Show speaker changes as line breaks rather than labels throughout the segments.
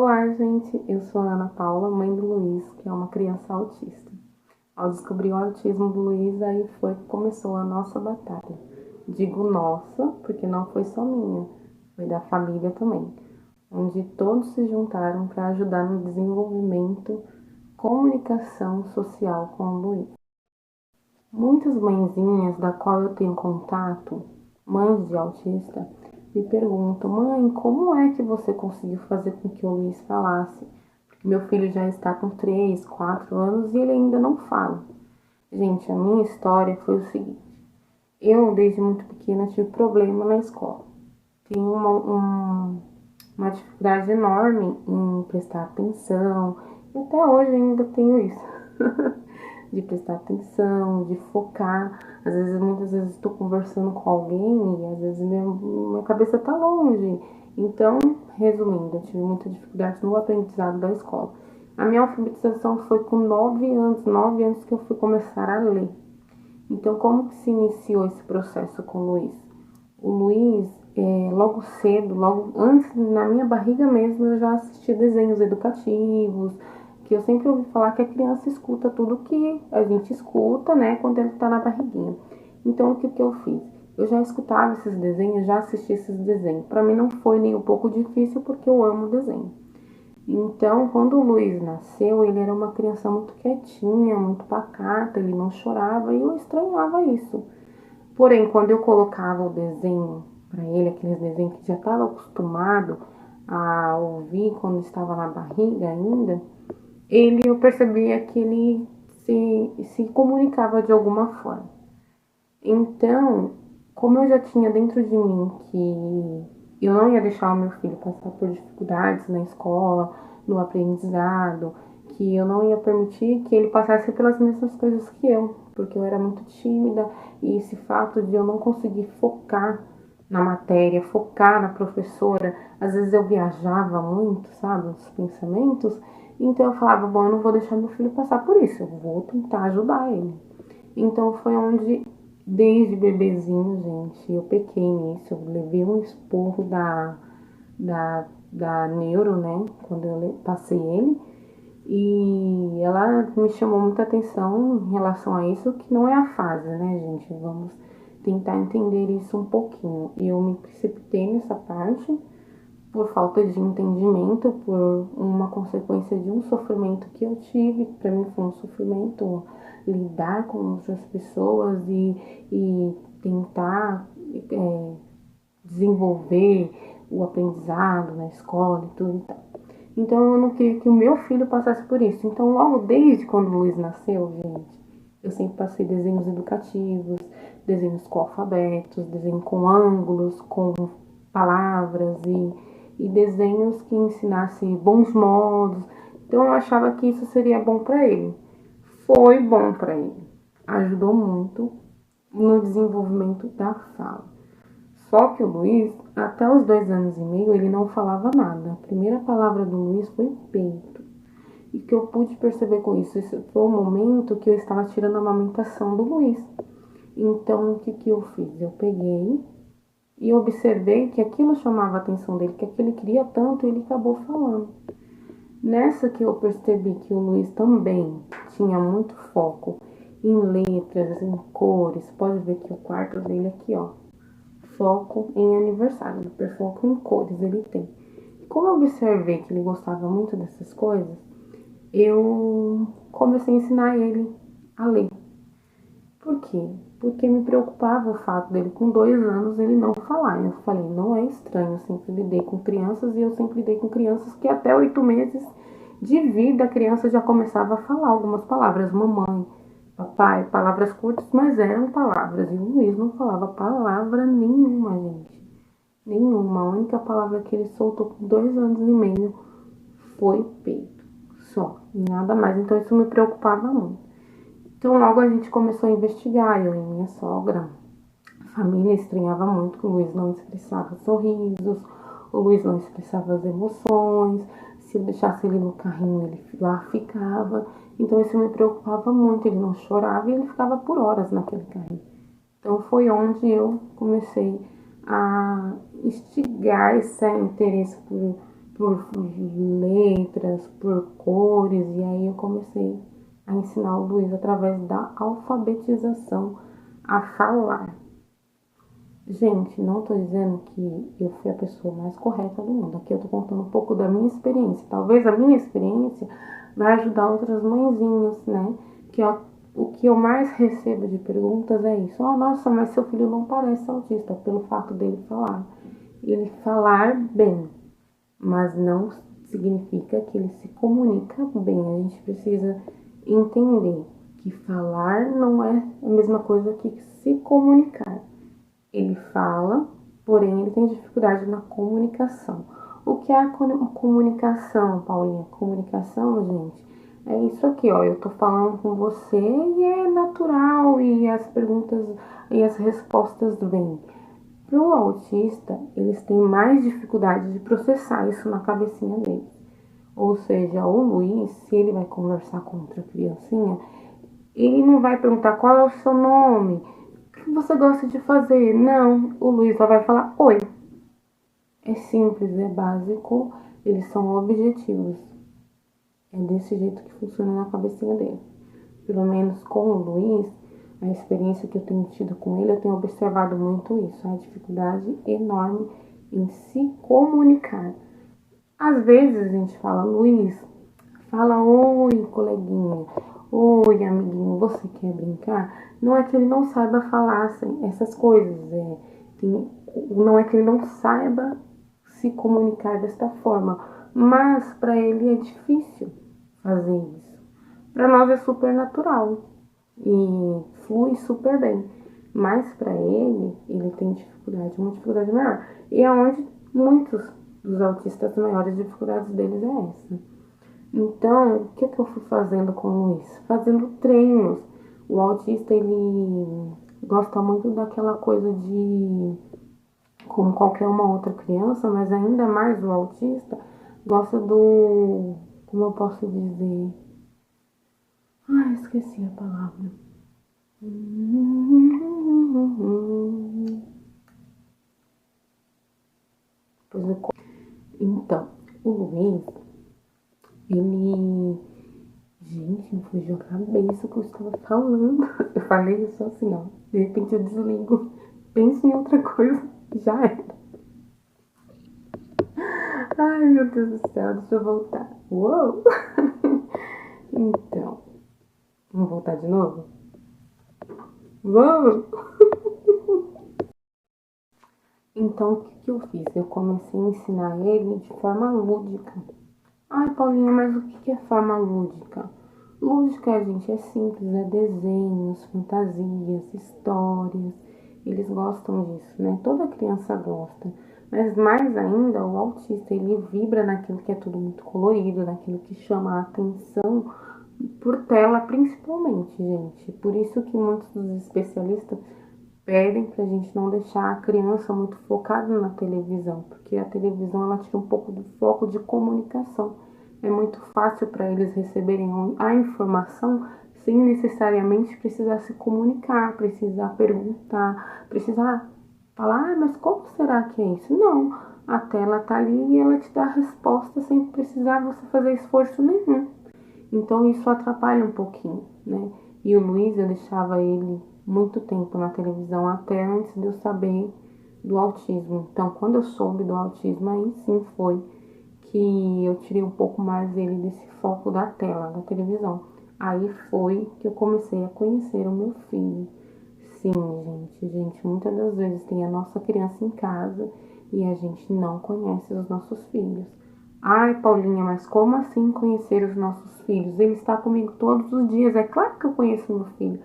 Olá, gente. Eu sou a Ana Paula, mãe do Luiz, que é uma criança autista. Ao descobrir o autismo do Luiz, aí foi que começou a nossa batalha. Digo nossa, porque não foi só minha, foi da família também, onde todos se juntaram para ajudar no desenvolvimento, comunicação social com o Luiz. Muitas mãezinhas da qual eu tenho contato, mães de autista, me perguntam: mãe, como é que você conseguiu fazer com que o Luiz falasse? Porque meu filho já está com 3, 4 anos e ele ainda não fala. Gente, a minha história foi o seguinte: eu, desde muito pequena, tive problema na escola. Tinha uma dificuldade enorme em prestar atenção, e até hoje ainda tenho isso. De prestar atenção, de focar. Às vezes, muitas vezes estou conversando com alguém e às vezes minha cabeça está longe. Então, resumindo, eu tive muita dificuldade no aprendizado da escola. A minha alfabetização foi com 9 anos que eu fui começar a ler. Então, como que se iniciou esse processo com o Luiz? O Luiz, logo cedo, logo antes, na minha barriga mesmo, eu já assisti desenhos educativos, que eu sempre ouvi falar que a criança escuta tudo que a gente escuta, né, quando ele está na barriguinha. Então, o que eu fiz? Eu já escutava esses desenhos, já assisti esses desenhos. Para mim não foi nem um pouco difícil, porque eu amo desenho. Então, quando o Luiz nasceu, ele era uma criança muito quietinha, muito pacata, ele não chorava e eu estranhava isso. Porém, quando eu colocava o desenho para ele, aqueles desenhos que já estava acostumado a ouvir quando estava na barriga ainda, eu percebia que ele se comunicava de alguma forma. Então, como eu já tinha dentro de mim que eu não ia deixar o meu filho passar por dificuldades na escola, no aprendizado, que eu não ia permitir que ele passasse pelas mesmas coisas que eu, porque eu era muito tímida e esse fato de eu não conseguir focar na matéria, focar na professora, às vezes eu viajava muito, sabe, os pensamentos, então eu falava, bom, eu não vou deixar meu filho passar por isso, eu vou tentar ajudar ele. Então foi onde, desde bebezinho, gente, eu pequei nisso. Eu levei um esporro da neuro, né? Quando eu passei ele. E ela me chamou muita atenção em relação a isso, que não é a fase, né, gente? Vamos tentar entender isso um pouquinho. E eu me precipitei nessa parte por falta de entendimento, por uma consequência de um sofrimento que eu tive, que para mim foi um sofrimento lidar com outras pessoas e tentar desenvolver o aprendizado na escola e tudo e tal. Então eu não queria que o meu filho passasse por isso. Então logo desde quando o Luiz nasceu, gente, eu sempre passei desenhos educativos, desenhos com alfabetos, desenho com ângulos, com palavras e desenhos que ensinassem bons modos. Então eu achava que isso seria bom para ele. Foi bom para ele. Ajudou muito no desenvolvimento da fala. Só que o Luiz, até os 2 anos e meio, ele não falava nada. A primeira palavra do Luiz foi peito. E que eu pude perceber com isso, esse foi o momento que eu estava tirando a amamentação do Luiz. Então, o que eu fiz? Eu peguei e observei que aquilo chamava a atenção dele, que aquilo ele queria tanto, e ele acabou falando. Nessa que eu percebi que o Luiz também tinha muito foco em letras, em cores. Pode ver que o quarto dele aqui, ó, foco em aniversário, hiperfoco em cores ele tem. Como eu observei que ele gostava muito dessas coisas, eu comecei a ensinar ele a ler. Por quê? Porque me preocupava o fato dele com 2 anos ele não falar. Eu falei, não é estranho, eu sempre lidei com crianças e eu sempre lidei com crianças que até 8 meses de vida a criança já começava a falar algumas palavras, mamãe, papai, palavras curtas, mas eram palavras. E o Luiz não falava palavra nenhuma, gente. Nenhuma. A única palavra que ele soltou com 2 anos e meio foi peito. Só. E nada mais. Então isso me preocupava muito. Então logo a gente começou a investigar, eu e minha sogra. A família estranhava muito que o Luiz não expressava sorrisos, o Luiz não expressava as emoções. Se eu deixasse ele no carrinho, ele lá ficava. Então isso me preocupava muito, ele não chorava e ele ficava por horas naquele carrinho. Então foi onde eu comecei a instigar esse interesse por letras, por cores, e aí eu comecei a ensinar o Luiz através da alfabetização a falar. Gente, não tô dizendo que eu fui a pessoa mais correta do mundo. Aqui eu tô contando um pouco da minha experiência. Talvez a minha experiência vai ajudar outras mãezinhas, né? Que é o que eu mais recebo de perguntas é isso. Oh, nossa, mas seu filho não parece autista pelo fato dele falar. Ele falar bem, mas não significa que ele se comunica bem. A gente precisa entender que falar não é a mesma coisa que se comunicar. Ele fala, porém ele tem dificuldade na comunicação. O que é a comunicação, Paulinha? Comunicação, gente, é isso aqui, ó. Eu tô falando com você e é natural e as perguntas e as respostas vêm. Pro autista, eles têm mais dificuldade de processar isso na cabecinha deles. Ou seja, o Luiz, se ele vai conversar com outra criancinha, ele não vai perguntar qual é o seu nome, o que você gosta de fazer. Não, o Luiz só vai falar oi. É simples, é básico, eles são objetivos. É desse jeito que funciona na cabecinha dele. Pelo menos com o Luiz, a experiência que eu tenho tido com ele, eu tenho observado muito isso, a dificuldade enorme em se comunicar. Às vezes a gente fala, Luiz, fala oi, coleguinha, oi, amiguinho, você quer brincar? Não é que ele não saiba falar assim, essas coisas, não é que ele não saiba se comunicar desta forma, mas para ele é difícil fazer isso. Para nós é super natural e flui super bem, mas para ele tem dificuldade, uma dificuldade maior. E é onde muitos dos autistas maiores dificuldades deles é essa. Então, o que eu fui fazendo com isso? Fazendo treinos. O autista, ele gosta muito daquela coisa de, como qualquer uma outra criança, mas ainda mais o autista, gosta do, como eu posso dizer? Ai, esqueci a palavra. Então, o Luiz, ele. Gente, me fugiu a cabeça o que eu estava falando. Eu falei isso assim, ó. De repente eu desligo. Penso em outra coisa. Já era. Ai, meu Deus do céu. Deixa eu voltar. Uou! Então, vamos voltar de novo? Vamos! Então, o que eu fiz? Eu comecei a ensinar ele de forma lúdica. Ai, Paulinha, mas o que é forma lúdica? Lúdica, gente, é simples, é desenhos, fantasias, histórias. Eles gostam disso, né? Toda criança gosta. Mas mais ainda, o autista, ele vibra naquilo que é tudo muito colorido, naquilo que chama a atenção por tela, principalmente, gente. Por isso que muitos dos especialistas pedem pra gente não deixar a criança muito focada na televisão, porque a televisão ela tira um pouco do foco de comunicação. É muito fácil para eles receberem a informação sem necessariamente precisar se comunicar, precisar perguntar, precisar falar, mas como será que é isso? Não, a tela tá ali e ela te dá a resposta sem precisar você fazer esforço nenhum. Então isso atrapalha um pouquinho, né? E o Luiz, eu deixava ele muito tempo na televisão até antes de eu saber do autismo. Então, quando eu soube do autismo, aí sim foi que eu tirei um pouco mais ele desse foco da tela, da televisão. Aí foi que eu comecei a conhecer o meu filho. Sim, gente, muitas das vezes tem a nossa criança em casa e a gente não conhece os nossos filhos. Ai, Paulinha, mas como assim conhecer os nossos filhos? Ele está comigo todos os dias. É claro que eu conheço meu filho.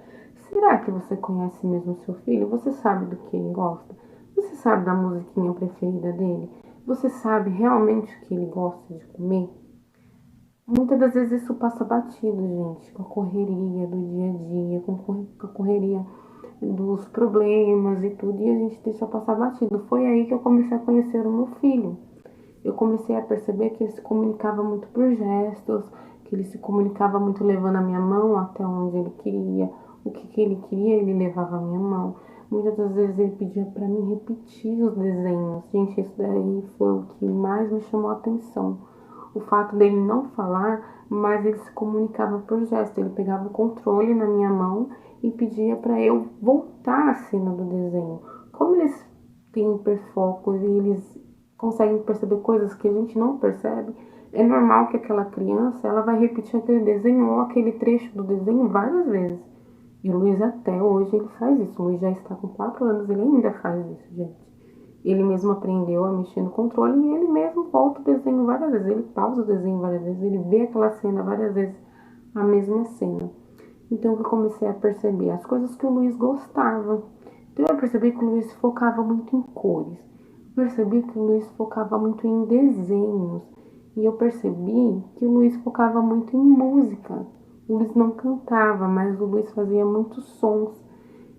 Será que você conhece mesmo seu filho? Você sabe do que ele gosta? Você sabe da musiquinha preferida dele? Você sabe realmente o que ele gosta de comer? Muitas das vezes isso passa batido, gente, com a correria do dia a dia, com a correria dos problemas e tudo, e a gente deixa passar batido. Foi aí que eu comecei a conhecer o meu filho. Eu comecei a perceber que ele se comunicava muito por gestos, que ele se comunicava muito levando a minha mão até onde ele queria, o que ele queria, ele levava a minha mão. Muitas das vezes ele pedia para mim repetir os desenhos. Gente, isso daí foi o que mais me chamou a atenção. O fato dele não falar, mas ele se comunicava por gesto. Ele pegava o controle na minha mão e pedia para eu voltar à cena do desenho. Como eles têm hiperfocos e eles conseguem perceber coisas que a gente não percebe, é normal que aquela criança ela vai repetir aquele desenho ou aquele trecho do desenho várias vezes. E o Luiz até hoje ele faz isso. O Luiz já está com 4 anos, ele ainda faz isso, gente. Ele mesmo aprendeu a mexer no controle e ele mesmo volta o desenho várias vezes. Ele pausa o desenho várias vezes, ele vê aquela cena várias vezes, a mesma cena. Então eu comecei a perceber as coisas que o Luiz gostava. Então eu percebi que o Luiz focava muito em cores. Eu percebi que o Luiz focava muito em desenhos. E eu percebi que o Luiz focava muito em música. O Luiz não cantava, mas o Luiz fazia muitos sons.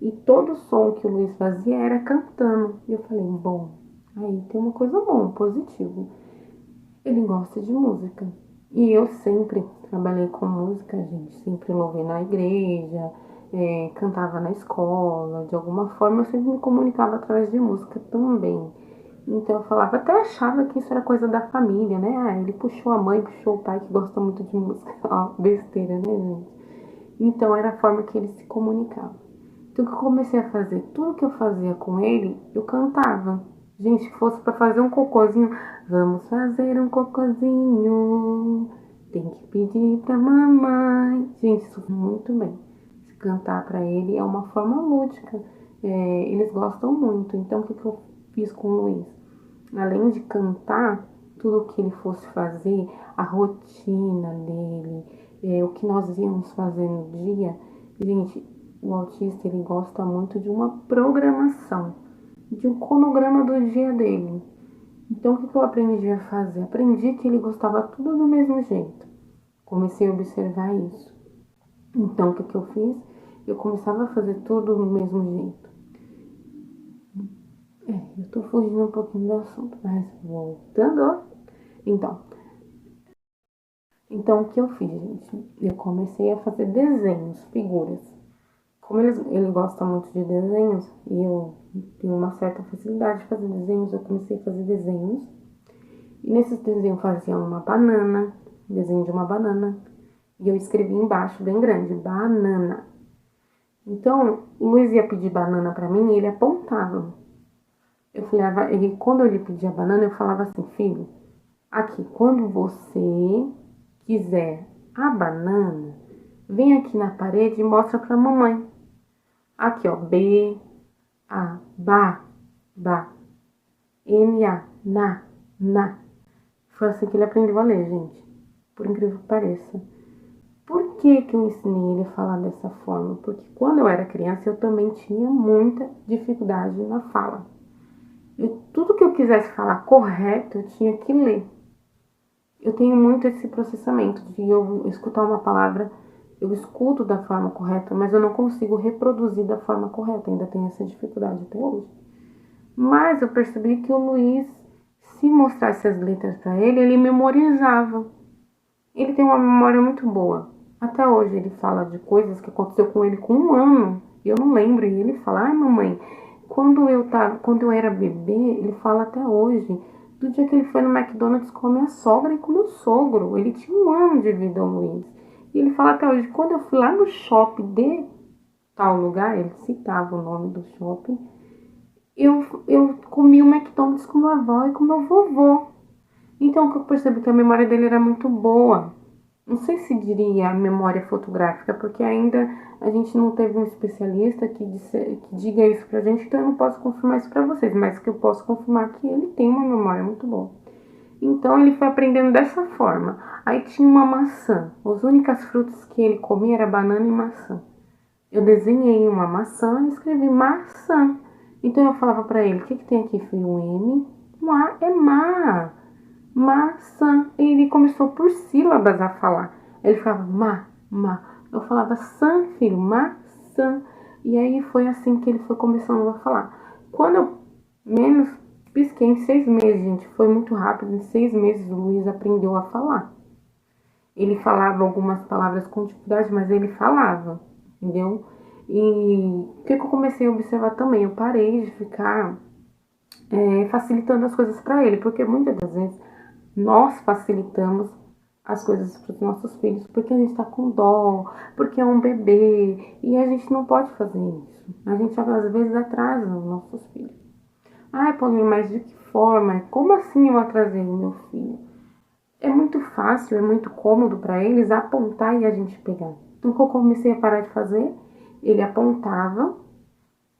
E todo som que o Luiz fazia era cantando. E eu falei, bom, aí tem uma coisa boa, um positivo. Ele gosta de música. E eu sempre trabalhei com música, gente. Sempre louvei na igreja, cantava na escola. De alguma forma eu sempre me comunicava através de música também. Então eu falava, até achava que isso era coisa da família, né? Ah, ele puxou a mãe, puxou o pai que gosta muito de música. Ó, besteira, né, gente? Então era a forma que ele se comunicava. Então que eu comecei a fazer, tudo que eu fazia com ele, eu cantava. Gente, se fosse para fazer um cocôzinho, vamos fazer um cocôzinho, tem que pedir pra mamãe. Gente, isso muito bem. Se cantar para ele é uma forma lúdica. Eles gostam muito. Então o que eu fiz com o Luiz? Além de cantar, tudo que ele fosse fazer, a rotina dele, o que nós íamos fazer no dia, gente, o autista ele gosta muito de uma programação, de um cronograma do dia dele. Então o que eu aprendi a fazer? Aprendi que ele gostava tudo do mesmo jeito. Comecei a observar isso. Então o que eu fiz? Eu começava a fazer tudo do mesmo jeito. Eu tô fugindo um pouquinho do assunto, mas voltando. Então o que eu fiz, gente? Eu comecei a fazer desenhos, figuras. Como ele gosta muito de desenhos e eu tenho uma certa facilidade de fazer desenhos, eu comecei a fazer desenhos. E nesses desenhos eu fazia uma banana, desenho de uma banana. E eu escrevi embaixo, bem grande, banana. Então, o Luiz ia pedir banana pra mim e ele apontava. Eu falava, quando ele pedia banana, eu falava assim, filho, aqui, quando você quiser a banana, vem aqui na parede e mostra pra mamãe. Aqui, ó, B, A, ba, ba, N, A, na. Foi assim que ele aprendeu a ler, gente. Por incrível que pareça. Por que eu ensinei ele a falar dessa forma? Porque quando eu era criança, eu também tinha muita dificuldade na fala. Tudo que eu quisesse falar correto, eu tinha que ler. Eu tenho muito esse processamento de eu escutar uma palavra, eu escuto da forma correta, mas eu não consigo reproduzir da forma correta. Ainda tenho essa dificuldade até hoje. Mas eu percebi que o Luiz, se mostrasse as letras para ele, ele memorizava. Ele tem uma memória muito boa. Até hoje ele fala de coisas que aconteceu com ele com 1 ano. E eu não lembro. E ele fala, ai mamãe, quando eu era bebê, ele fala até hoje, do dia que ele foi no McDonald's com a minha sogra e com o meu sogro. Ele tinha 1 ano de vida, o Luiz. E ele fala até hoje, quando eu fui lá no shopping de tal lugar, ele citava o nome do shopping, eu comi o McDonald's com minha avó e com meu vovô. Então eu percebi que a memória dele era muito boa. Não sei se diria memória fotográfica, porque ainda a gente não teve um especialista que diga isso pra gente, então eu não posso confirmar isso pra vocês, mas que eu posso confirmar que ele tem uma memória muito boa. Então ele foi aprendendo dessa forma. Aí tinha uma maçã. As únicas frutas que ele comia era banana e maçã. Eu desenhei uma maçã e escrevi maçã. Então eu falava pra ele, o que tem aqui, filho? Um M, um A é maçã. E ele começou por sílabas a falar. Ele ficava ma. Eu falava san, filho, maçã. E aí foi assim que ele foi começando a falar. Quando eu menos pisquei, em 6 meses, gente, foi muito rápido. Em 6 meses o Luiz aprendeu a falar. Ele falava algumas palavras com dificuldade, mas ele falava, entendeu? E o que eu comecei a observar também? Eu parei de ficar facilitando as coisas para ele, porque muitas das vezes nós facilitamos as coisas para os nossos filhos porque a gente está com dó, porque é um bebê e a gente não pode fazer isso. A gente às vezes atrasa os nossos filhos. Ai, Paulinho, mas de que forma? Como assim eu atrasei o meu filho? É muito fácil, é muito cômodo para eles apontar e a gente pegar. Então, o que eu comecei a parar de fazer, ele apontava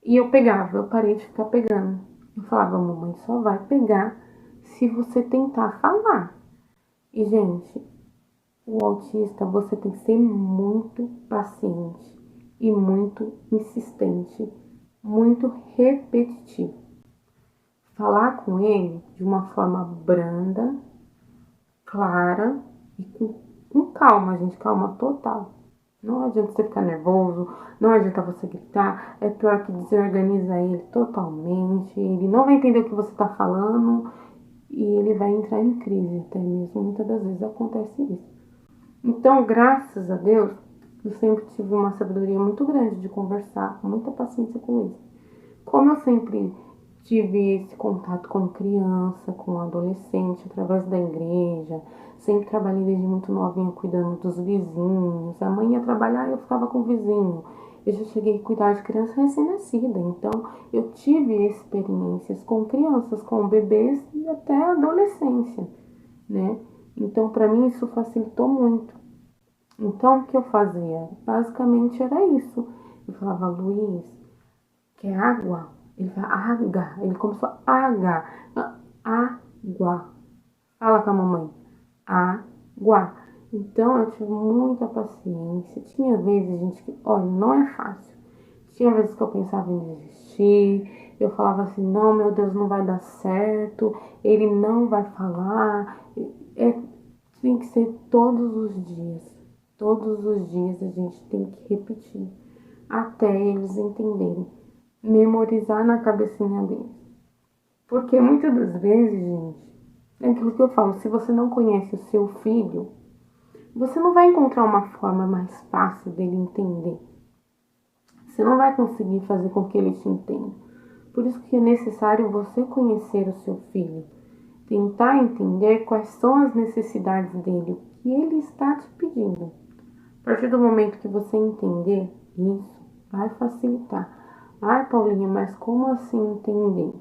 e eu pegava. Eu parei de ficar pegando. Eu falava, mamãe só vai pegar se você tentar falar. E, gente, o autista, você tem que ser muito paciente e muito insistente, muito repetitivo. Falar com ele de uma forma branda, clara e com calma, gente, calma total. Não adianta você ficar nervoso, não adianta você gritar, é pior que desorganiza ele totalmente, ele não vai entender o que você está falando e ele vai entrar em crise até mesmo, muitas das vezes acontece isso. Então, graças a Deus, eu sempre tive uma sabedoria muito grande de conversar, com muita paciência com eles. Como eu sempre tive esse contato com criança, com adolescente, através da igreja, sempre trabalhei desde muito novinha cuidando dos vizinhos. A mãe ia trabalhar e eu ficava com o vizinho. Eu já cheguei a cuidar de criança recém-nascida, então eu tive experiências com crianças, com bebês e até adolescência, né? Então, para mim, isso facilitou muito. Então, o que eu fazia? Basicamente era isso. Eu falava, Luiz, quer água? Ele fala, água. Ele começou, água. Água. Fala com a mamãe. Água. Então, eu tive muita paciência. Tinha vezes, gente, que, olha, não é fácil. Tinha vezes que eu pensava em desistir. Eu falava assim, não, meu Deus, não vai dar certo. Ele não vai falar. Tem que ser todos os dias. Todos os dias a gente tem que repetir até eles entenderem, memorizar na cabecinha deles. Porque muitas das vezes, gente, é aquilo que eu falo, se você não conhece o seu filho, você não vai encontrar uma forma mais fácil dele entender. Você não vai conseguir fazer com que ele te entenda. Por isso que é necessário você conhecer o seu filho, tentar entender quais são as necessidades dele, o que ele está te pedindo. A partir do momento que você entender isso, vai facilitar. Ai, Paulinha, mas como assim entender?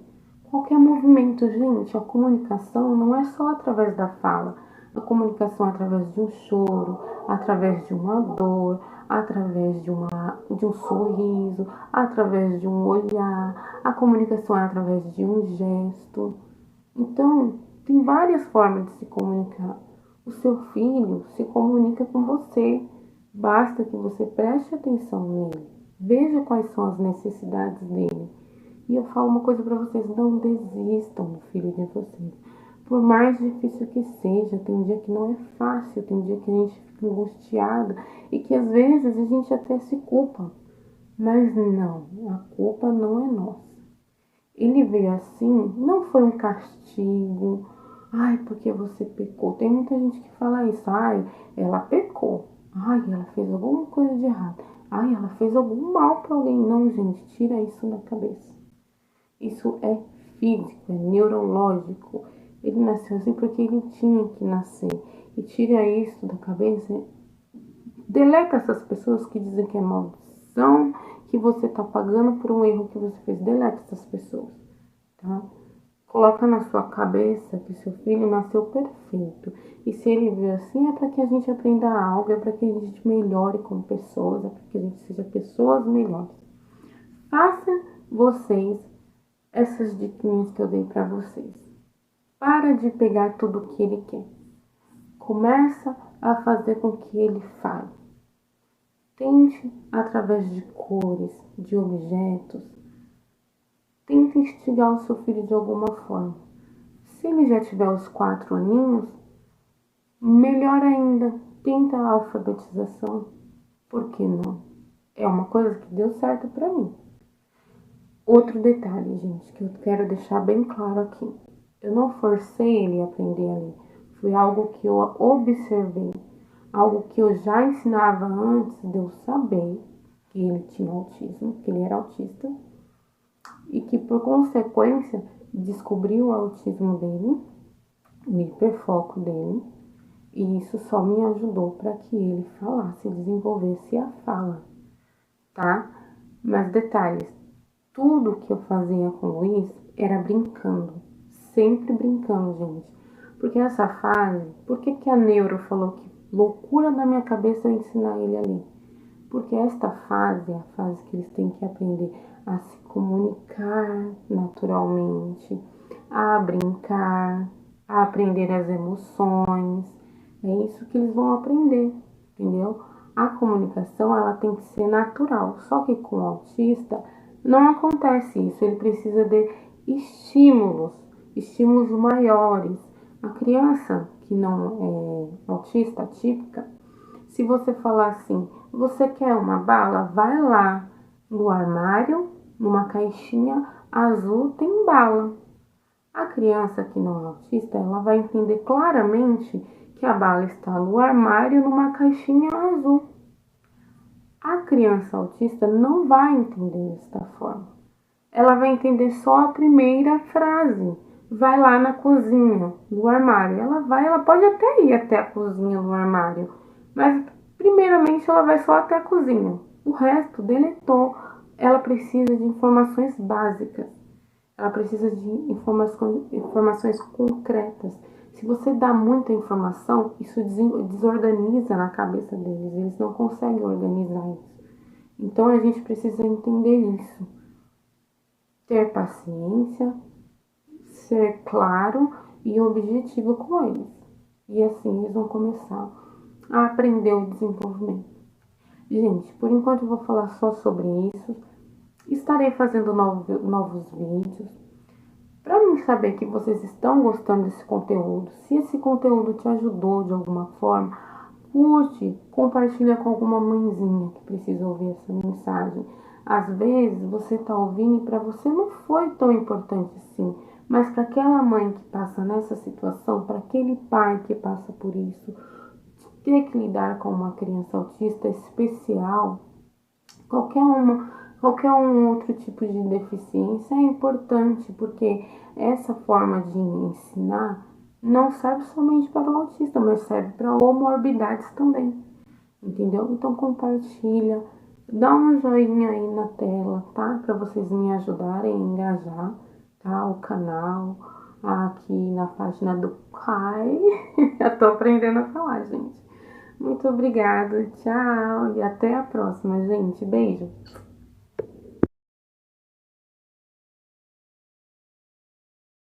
Qualquer movimento, gente, a comunicação não é só através da fala. A comunicação é através de um choro, através de uma dor, através de um sorriso, através de um olhar. A comunicação é através de um gesto. Então, tem várias formas de se comunicar. O seu filho se comunica com você. Basta que você preste atenção nele. Veja quais são as necessidades dele. E eu falo uma coisa para vocês, não desistam do filho de vocês. Por mais difícil que seja, tem dia que não é fácil, tem dia que a gente fica angustiado e que às vezes a gente até se culpa. Mas não, a culpa não é nossa. Ele veio assim, não foi um castigo. Ai, porque você pecou. Tem muita gente que fala isso. Ai, ela pecou. Ai, ela fez alguma coisa de errado. Ai, ela fez algum mal pra alguém. Não, gente, tira isso da cabeça. Isso é físico, é neurológico. Ele nasceu assim porque ele tinha que nascer. E tira isso da cabeça. Deleta essas pessoas que dizem que é maldição, que você tá pagando por um erro que você fez. Deleta essas pessoas, tá? Coloca na sua cabeça que seu filho nasceu perfeito. E se ele veio assim, é para que a gente aprenda algo, é para que a gente melhore como pessoas, é para que a gente seja pessoas melhores. Faça vocês essas diquinhas que eu dei para vocês. Para de pegar tudo o que ele quer. Começa a fazer com que ele fale. Tente, através de cores, de objetos, tente instigar o seu filho de alguma forma. Se ele já tiver os 4 aninhos, melhor ainda, tenta a alfabetização. Por que não? É uma coisa que deu certo para mim. Outro detalhe, gente, que eu quero deixar bem claro aqui. Eu não forcei ele a aprender a ler. Foi algo que eu observei. Algo que eu já ensinava antes de eu saber. que ele tinha autismo, que ele era autista, e que por consequência descobriu o autismo dele, o hiperfoco dele, e isso só me ajudou para que ele falasse, desenvolvesse a fala, tá? Mas detalhes, tudo que eu fazia com o Luiz era brincando, sempre brincando, gente. Porque essa fase, por que a neuro falou que loucura na minha cabeça eu ensinar ele ali? Porque esta fase é a fase que eles têm que aprender a se comunicar naturalmente, a brincar, a aprender as emoções. É isso que eles vão aprender, entendeu? A comunicação, ela tem que ser natural. Só que com o autista não acontece isso. Ele precisa de estímulos, estímulos maiores. A criança que não é autista típica, se você falar assim, você quer uma bala? Vai lá no armário, numa caixinha azul tem bala. A criança que não é autista, ela vai entender claramente que a bala está no armário, numa caixinha azul. A criança autista não vai entender desta forma. Ela vai entender só a primeira frase. Vai lá na cozinha, no armário. Ela pode até ir até a cozinha, no armário, mas primeiramente ela vai só até a cozinha. O resto deletou. Ela precisa de informações básicas. Ela precisa de informações concretas. Se você dá muita informação, isso desorganiza na cabeça deles. Eles não conseguem organizar isso. Então a gente precisa entender isso. Ter paciência, ser claro e objetivo com eles. E assim eles vão começar a aprender o desenvolvimento. Gente, por enquanto eu vou falar só sobre isso. Estarei fazendo novos vídeos. Para mim saber que vocês estão gostando desse conteúdo, se esse conteúdo te ajudou de alguma forma, curte, compartilha com alguma mãezinha que precisa ouvir essa mensagem. Às vezes você está ouvindo e para você não foi tão importante assim, mas para aquela mãe que passa nessa situação, para aquele pai que passa por isso, ter que lidar com uma criança autista especial, qualquer um outro tipo de deficiência é importante, porque essa forma de ensinar não serve somente para o autista, mas serve para comorbidades também, entendeu? Então compartilha, dá um joinha aí na tela, tá? Para vocês me ajudarem a engajar, tá? O canal aqui na página do pai. Eu tô aprendendo a falar, gente. Muito obrigada, tchau e até a próxima, gente. Beijo!